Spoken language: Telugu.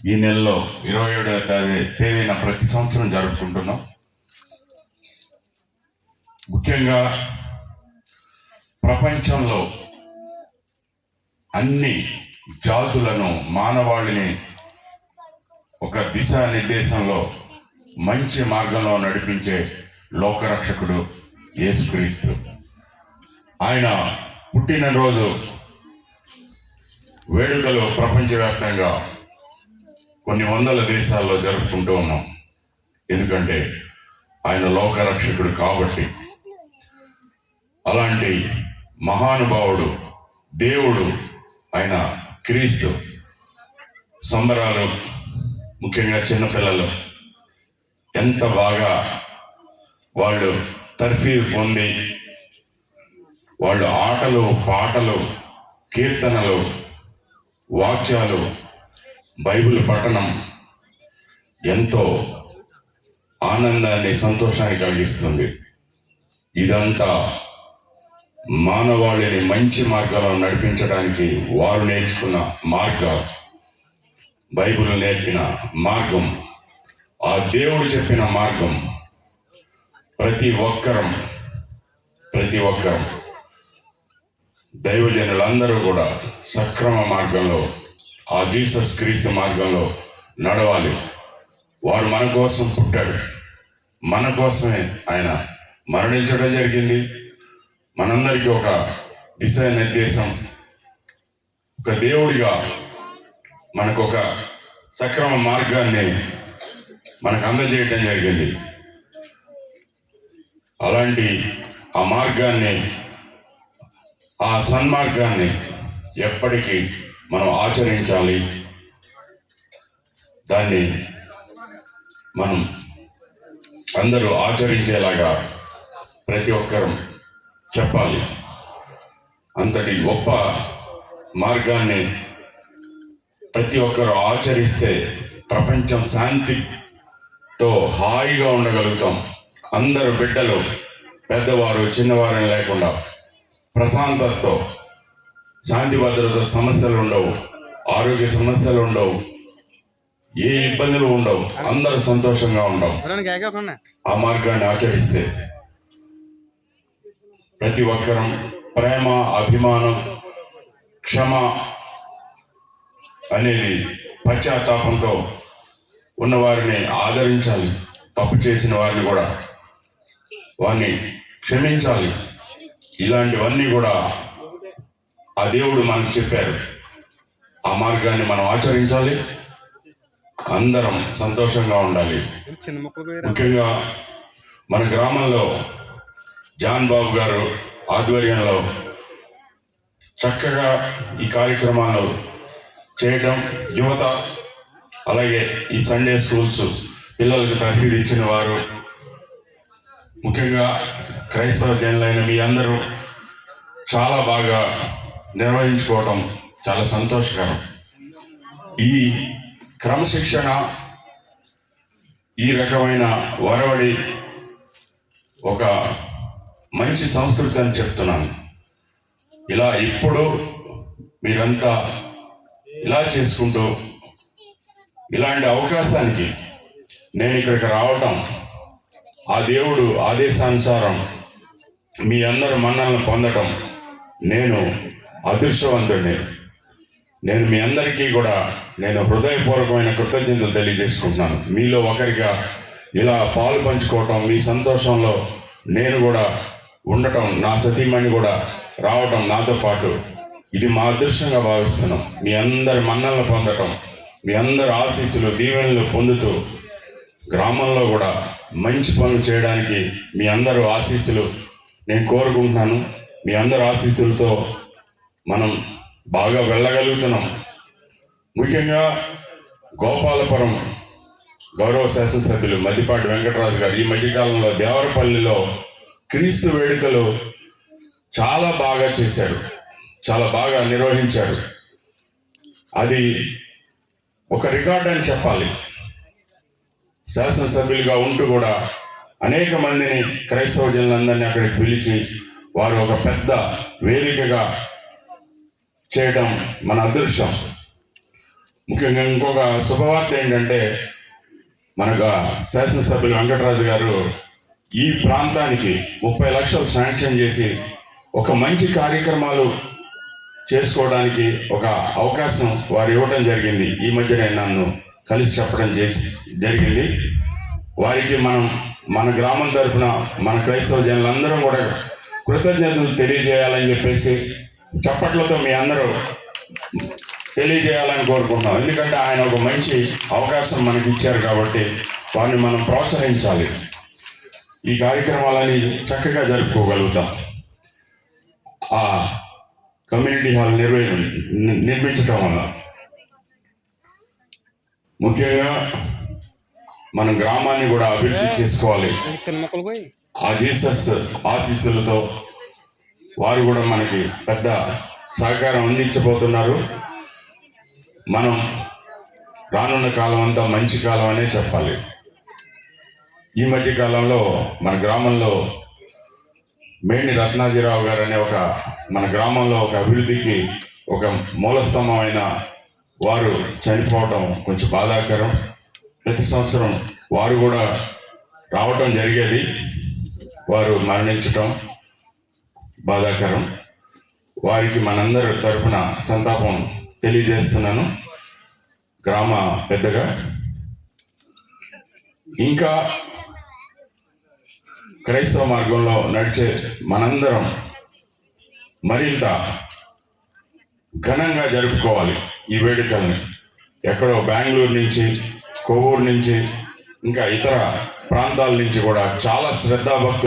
ఈ నెలలో 27వ తేదీన ప్రతి సంవత్సరం జరుపుకుంటున్నాం. ముఖ్యంగా ప్రపంచంలో అన్ని జాతులను మానవాళిని ఒక దిశానిర్దేశంలో మంచి మార్గంలో నడిపించే లోకరక్షకుడు యేసుక్రీస్తు. ఆయన పుట్టినరోజు వేడుకలు ప్రపంచవ్యాప్తంగా కొన్ని వందల దేశాల్లో జరుపుకుంటూ ఉన్నాం. ఎందుకంటే ఆయన లోకరక్షకుడు కాబట్టి. అలాంటి మహానుభావుడు దేవుడు ఆయన క్రీస్తు సంబరాలు, ముఖ్యంగా చిన్నపిల్లలు ఎంత బాగా వాళ్ళు తర్ఫీదు పొంది వాళ్ళు ఆటలు, పాటలు, కీర్తనలు, వాక్యాలు, బైబిల్ పఠనం ఎంతో ఆనందాన్ని, సంతోషాన్ని కలిగిస్తుంది. ఇదంతా మానవాళిని మంచి మార్గంలో నడిపించడానికి వారు నేర్చుకున్న మార్గం, బైబిల్ నేర్పిన మార్గం, ఆ దేవుడు చెప్పిన మార్గం. ప్రతి ఒక్కరం దైవజనులందరూ కూడా సక్రమ మార్గంలో, ఆ జీసస్ క్రీస్తు మార్గంలో నడవాలి. వారు మన కోసం పుట్టాడు, మన కోసమే ఆయన మరణించడం జరిగింది. మనందరికీ ఒక దిశానిర్దేశం, ఒక దేవుడిగా మనకు ఒక సక్రమ మార్గాన్ని మనకు అందజేయటం జరిగింది. అలాంటి ఆ మార్గాన్ని, ఆ సన్మార్గాన్ని ఎప్పటికీ మనం ఆచరించాలి. దాన్ని మనం అందరూ ఆచరించేలాగా ప్రతి ఒక్కరం చెప్పాలి. అంతటి గొప్ప మార్గాన్ని ప్రతి ఒక్కరు ఆచరిస్తే ప్రపంచం శాంతితో హాయిగా ఉండగలుగుతాం. అందరు బిడ్డలు, పెద్దవారు, చిన్నవారని లేకుండా ప్రశాంతతతో, శాంతి భద్రత సమస్యలు ఉండవు, ఆరోగ్య సమస్యలు ఉండవు, ఏ ఇబ్బందులు ఉండవు, అందరూ సంతోషంగా ఉండవు. ఆ మార్గాన్ని ఆచరిస్తే ప్రతి ఒక్కరం ప్రేమ, అభిమానం, క్షమ అనేది పశ్చాత్తాపంతో ఉన్నవారిని ఆదరించాలి. తప్పు చేసిన వారిని కూడా వారిని క్షమించాలి. ఇలాంటివన్నీ కూడా ఆ దేవుడు మనకు చెప్పారు. ఆ మార్గాన్ని మనం ఆచరించాలి. అందరం సంతోషంగా ఉండాలి. ముఖ్యంగా మన గ్రామంలో జాన్ బాబు గారు ఆధ్వర్యంలో చక్కగా ఈ కార్యక్రమాలు చేయటం, యువత, అలాగే ఈ సండే స్కూల్స్ పిల్లలకు తర్ఫీదు ఇచ్చిన వారు, ముఖ్యంగా క్రైస్తవ జనులైన మీ అందరూ చాలా బాగా నిర్వహించుకోవటం చాలా సంతోషకరం. ఈ క్రమశిక్షణ, ఈ రకమైన వరవడి ఒక మంచి సంస్కృతి అని చెప్తున్నాను. ఇలా ఇప్పుడు మీరంతా ఇలా చేసుకుంటూ, ఇలాంటి అవకాశానికి నేను ఇక్కడికి రావటం, ఆ దేవుడు ఆదేశానుసారం మీ అందరు మన్నలను పొందటం, నేను అదృష్టవంతుడిని. నేను మీ అందరికీ కూడా నేను హృదయపూర్వకమైన కృతజ్ఞతలు తెలియజేసుకుంటున్నాను. మీలో ఒకరిగా ఇలా పాలు పంచుకోవటం, మీ సంతోషంలో నేను కూడా ఉండటం, నా సతీమణి కూడా రావటం నాతో పాటు, ఇది మా అదృష్టంగా భావిస్తున్నాం. మీ అందరి మన్నలను పొందటం, మీ అందరి ఆశీస్సులు, దీవెనలు పొందుతూ గ్రామంలో కూడా మంచి పనులు చేయడానికి మీ అందరూ ఆశీస్సులు నేను కోరుకుంటున్నాను. మీ అందరి ఆశీస్సులతో మనం బాగా వెళ్ళగలుగుతున్నాం. ముఖ్యంగా గోపాలపురం గౌరవ శాసనసభ్యులు మద్దిపాటి వెంకటరాజు గారు ఈ మధ్యకాలంలో దేవరపల్లిలో క్రీస్తు వేడుకలు చాలా బాగా చేశారు, చాలా బాగా నిర్వహించారు. అది ఒక రికార్డ్ అని చెప్పాలి. శాసనసభ్యులుగా ఉంటూ కూడా అనేక మందిని, క్రైస్తవ జనులందరినీ అక్కడికి పిలిచి వారు ఒక పెద్ద వేదికగా చేయడం మన అదృష్టం. ముఖ్యంగా ఇంకొక శుభవార్త ఏంటంటే మనకు శాసనసభ్యులు వెంకటరాజు గారు ఈ ప్రాంతానికి 30 లక్షలు శాంక్షన్ చేసి ఒక మంచి కార్యక్రమాలు చేసుకోవడానికి ఒక అవకాశం వారు ఇవ్వడం జరిగింది. ఈ మధ్యనే నన్ను కలిసి చెప్పడం జరిగింది. వారికి మన గ్రామం తరఫున మన క్రైస్తవ జనులందరూ కూడా కృతజ్ఞతలు తెలియజేయాలని చెప్పేసి చప్పట్లతో మీ అందరూ తెలియజేయాలని కోరుకుంటున్నాం. ఎందుకంటే ఆయన ఒక మంచి అవకాశం మనకి ఇచ్చారు కాబట్టి వారిని మనం ప్రోత్సహించాలి. ఈ కార్యక్రమాలని చక్కగా జరుపుకోగలుగుతాం. ఆ కమ్యూనిటీ హాల్ నిర్మించటం వల్ల ముఖ్యంగా మన గ్రామాన్ని కూడా అభివృద్ధి చేసుకోవాలి. ఆ జీసస్ ఆశీస్సులతో వారు కూడా మనకి పెద్ద సహకారం అందించబోతున్నారు. మనం రానున్న కాలం అంతా మంచి కాలం అనే చెప్పాలి. ఈ మధ్య కాలంలో మన గ్రామంలో మేడిని రత్నాజీరావు గారు అనే మన గ్రామంలో ఒక అభివృద్ధికి ఒక మూలస్తంభమైన వారు చనిపోవటం కొంచెం బాధాకరం. ప్రతి సంవత్సరం వారు కూడా రావటం జరిగేది, వారు మరణించటం బాధాకరం. వారికి మనందరి తరపున సంతాపం తెలియజేస్తున్నాను గ్రామ పెద్దగా. ఇంకా క్రైస్తవ మార్గంలో నడిచే మనందరం మరింత ఘనంగా జరుపుకోవాలి ఈ వేడుకల్ని. ఎక్కడో బెంగళూరు నుంచి, కొవ్వూరు నుంచి, ఇంకా ఇతర ప్రాంతాల నుంచి కూడా చాలా శ్రద్ధాభక్తులు